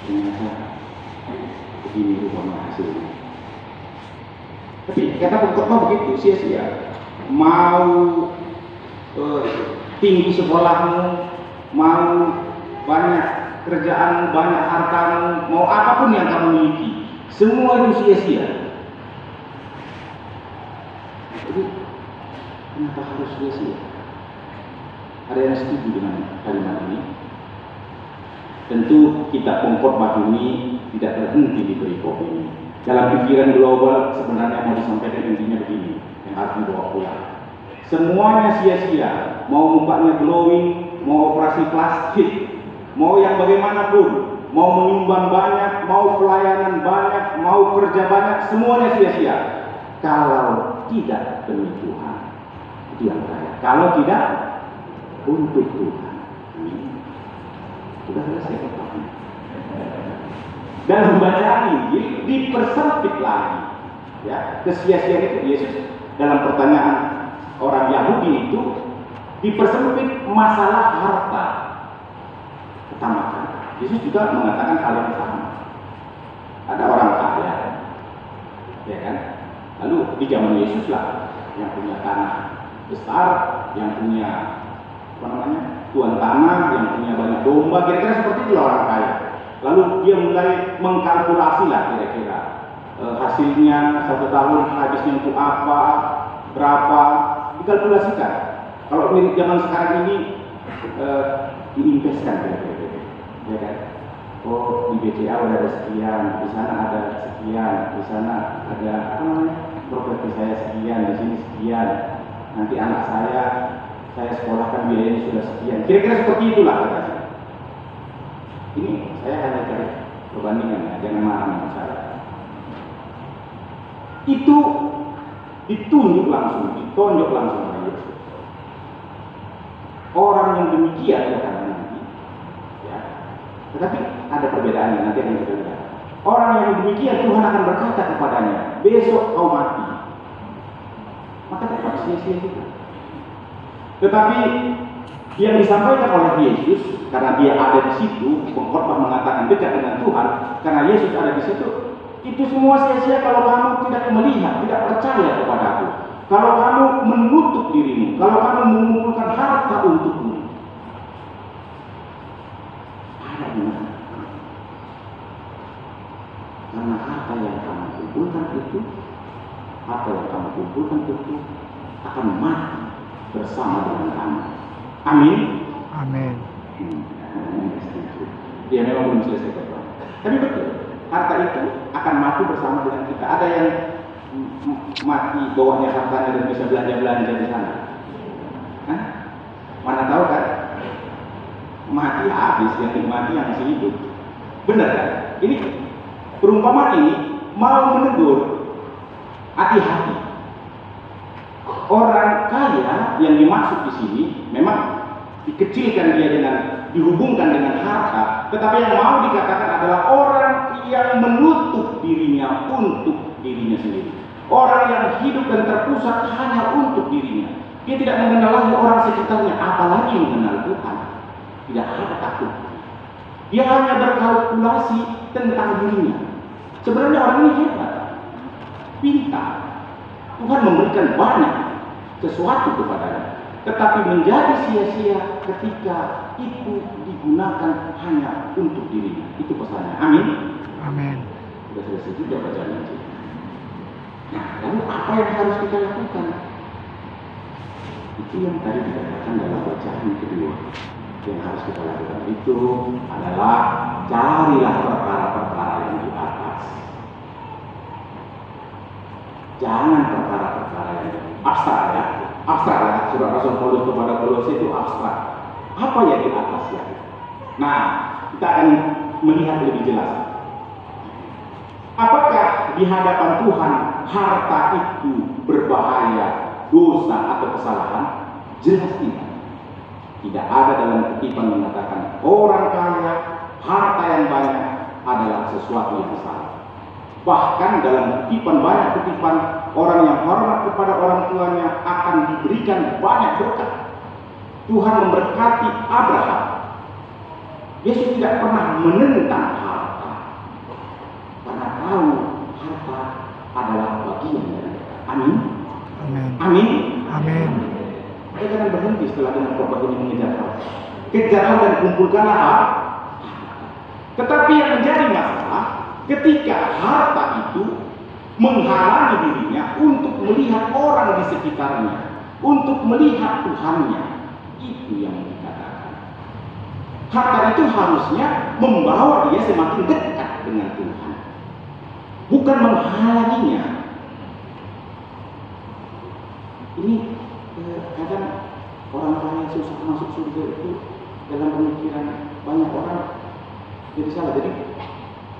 ternyata begini rupanya hasilnya. Tapi kata pokoknya begitu, sia-sia. Mau tinggi sekolahmu, mau banyak kerjaan, banyak hartamu, mau apapun yang kamu miliki, semua itu sia-sia. Jadi kenapa harus sia-sia? Ada yang setuju dengan kalimat ini? Tentu kita pengkhotbah ini tidak berhenti di perikop ini. Dalam pikiran global sebenarnya mau disampaikan intinya begini, yang harus dibawa pulang. Semuanya sia-sia, mau mukanya glowing, mau operasi plastik, mau yang bagaimanapun, mau menyumbang banyak, mau pelayanan banyak, mau kerja banyak, semuanya sia-sia. Kalau tidak demi Tuhan, itu yang kaya. Kalau tidak untuk Tuhan, sudah selesai pertanyaan. Dalam bacaan Injil dipersempit lagi, ya, kesia-siaan itu Yesus dalam pertanyaan orang Yahudi itu dipersempit masalah harta. Pertama kan, Yesus juga mengatakan hal yang sama. Ada orang kaya, ya kan? Lalu di zaman Yesus lah, yang punya tanah besar, yang punya tuan tanah, yang punya banyak domba, kira-kira seperti itu orang kaya. Lalu dia mulai mengkalkulasi lah kira-kira hasilnya 1 tahun habisnya untuk apa, berapa, dikalkulasikan. Kalau milik zaman sekarang ini diinvestkan kira-kira, ya kan? Oh, di BCA udah ada sekian, di sana ada sekian, di sana ada properti saya sekian, di sini sekian. Nanti anak saya sekolahkan biayanya sudah sekian. Kira-kira seperti itulah katanya. Ini saya hanya cari perbandingan ya, jangan marah dengan saya. Itu ditunjuk langsung, ditonjok langsung oleh Yesus. Orang yang demikian ya karena nanti, ya. Tetapi ada perbedaannya nanti akan kita lihat. Orang yang demikian Tuhan akan berkata kepadanya, besok kau mati. Maka tetap sia-sia juga. Tetapi yang disampaikan oleh Yesus, karena dia ada di situ, pengkhotbah mengatakan dekat dengan Tuhan, karena Yesus ada di situ, itu semua sia-sia kalau kamu tidak melihat, tidak percaya kepadaku. Kalau kamu menutup dirimu, kalau kamu mengumpulkan harta untukmu, ada di mana? Karena harta yang kamu kumpulkan itu, akan mati bersama dengan kamu. Amin. Amin. Dia memang belum selesai berdoa. Tapi betul, harta itu akan mati bersama dengan kita. Ada yang mati bawahnya hartanya dan bisa belanja-belanja di sana. Hah? Mana tahu kan? Mati habis, yang nikmati yang masih hidup. Benar kan? Ini perumpamaan ini mau menegur, hati-hati. Orang kaya yang dimaksud di sini memang dikecilkan dia dengan dihubungkan dengan harta, tetapi yang mau dikatakan adalah orang yang menutup dirinya untuk dirinya sendiri. Orang yang hidup dan terpusat hanya untuk dirinya. Dia tidak mengenal lagi orang sekitarnya, apalagi mengenal Tuhan. Tidak ada takut. Dia hanya berkalkulasi tentang dirinya. Sebenarnya orang ini hebat, pintar. Tuhan memberikan banyak sesuatu kepadanya, tetapi menjadi sia-sia ketika itu digunakan hanya untuk dirinya. Itu pesannya. Amin. Amin. Sudah selesai juga bacaan ini. Nah, lalu apa yang harus kita lakukan? Itu yang tadi dikatakan dalam bacaan kedua. Yang harus kita lakukan itu adalah carilah perkara-perkara yang di atas. Jangan perkara-perkara yang abstrak ya. Abstrak ya. Surat Rasul Paulus kepada Kolose itu abstrak. Apa yang di atas ya? Nah, kita akan melihat lebih jelas. Apakah di hadapan Tuhan harta itu berbahaya, dosa atau kesalahan? Jelas tidak. Tidak ada dalam kutipan mengatakan orang kaya, harta yang banyak adalah sesuatu yang salah. Bahkan dalam kutipan, banyak kutipan, orang yang hormat kepada orang tuanya akan diberikan banyak berkat. Tuhan memberkati Abraham. Yesus tidak pernah menentang harta. istilah dengan khotbah ini mengejar harta. Kejarlah dan kumpulkanlah harta. Tetapi yang menjadi masalah ketika harta itu menghalangi dirinya untuk melihat orang di sekitarnya, untuk melihat Tuhannya. Itu yang dikatakan. Harta itu harusnya membawa dia semakin dekat dengan Tuhan, bukan menghalanginya. Ini kadang orang kaya susah masuk surga itu dalam pemikiran banyak orang jadi salah. Jadi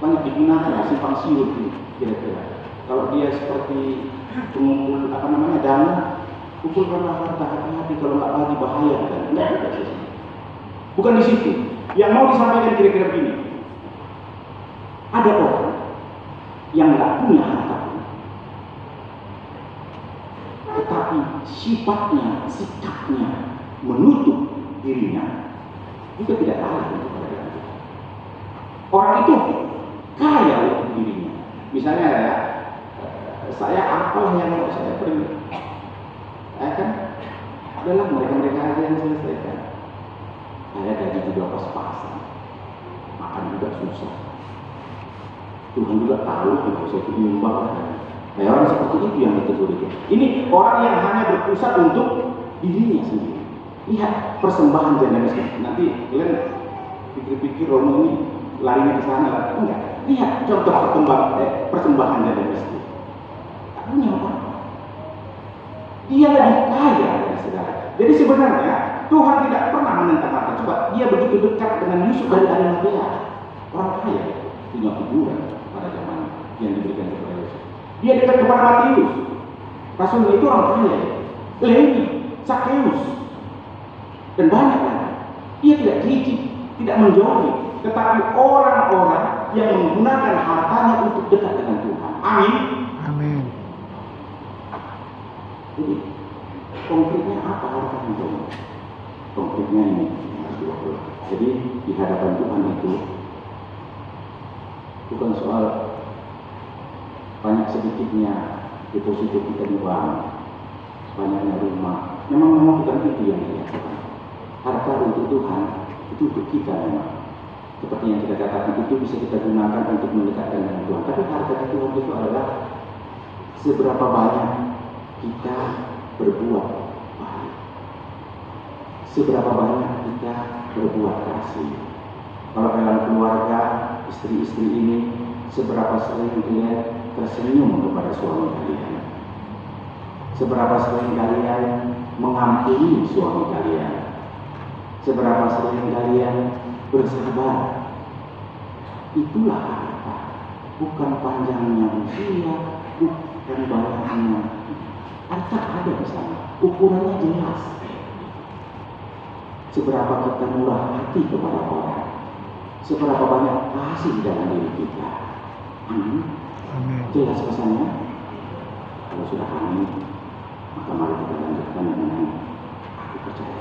banyak digunakan simpang siur ini kira-kira. Kalau dia seperti pengumpul dana, kumpulkanlah harta, hati-hati kalau nggak bagi bahaya. Enggak, bukan di situ. Yang mau disampaikan kira-kira begini. Ada orang yang nggak punya harta pun, tetapi sifatnya, sikapnya menutup dirinya juga tidak kalah kepada Tuhan. Orang itu kaya untuk dirinya. Misalnya ya, saya apalah yang mau saya beri, kan adalah mereka-mereka aja yang selesaikan. Saya gaji juga pas-pasan, makan juga susah. Tuhan juga tahu kalau saya itu nyumbang. Kayak orang seperti itu yang ditegur itu. Ini orang yang hanya berpusat untuk dirinya sendiri. Lihat persembahan janda miskin. Nanti kalian pikir-pikir Romo ini larinya ke sana lah. Enggak. Lihat contoh persembahan janda miskin. Tak punya apa-apa. Dia lebih kaya dari segala. Jadi sebenarnya Tuhan tidak pernah menentang harta. Coba dia begitu dekat dengan Yusuf dari Arimatea. Orang kaya punya kuburan pada zaman yang diberikan kepada Yusuf. Dia dekat kepada Matius. Rasul itu orang kaya. Lewi, Sakeus, dan banyak lagi. Dia tidak jijik, tidak menjauhi, tetapi orang-orang yang menggunakan hartanya untuk dekat dengan Tuhan. Amin. Amin. Jadi konkretnya apa harta itu? Konkretnya ini. Jadi di hadapan Tuhan itu bukan soal banyak sedikitnya deposito kita di bank, banyaknya rumah. Memang bukan itu yang dikatakan. Harta untuk Tuhan itu untuk kita memang. Seperti yang kita katakan, itu bisa kita gunakan untuk mendekatkan dengan Tuhan. Tapi harta Tuhan itu adalah seberapa banyak kita berbuat baik, seberapa banyak kita berbuat kasih. Kalau dalam keluarga, istri-istri ini seberapa sering kalian tersenyum kepada suami kalian, seberapa sering kalian mengampuni suami kalian, seberapa sering kalian bersabar. Itulah harta, bukan panjangnya usia, bukan banyaknya. Harta ada di sana, ukurannya jelas. Seberapa kita murah hati kepada orang, seberapa banyak kasih di dalam diri kita. Amin. Jelas pesannya? Kalau sudah amin, maka mari kita lanjutkan dengan aku percaya.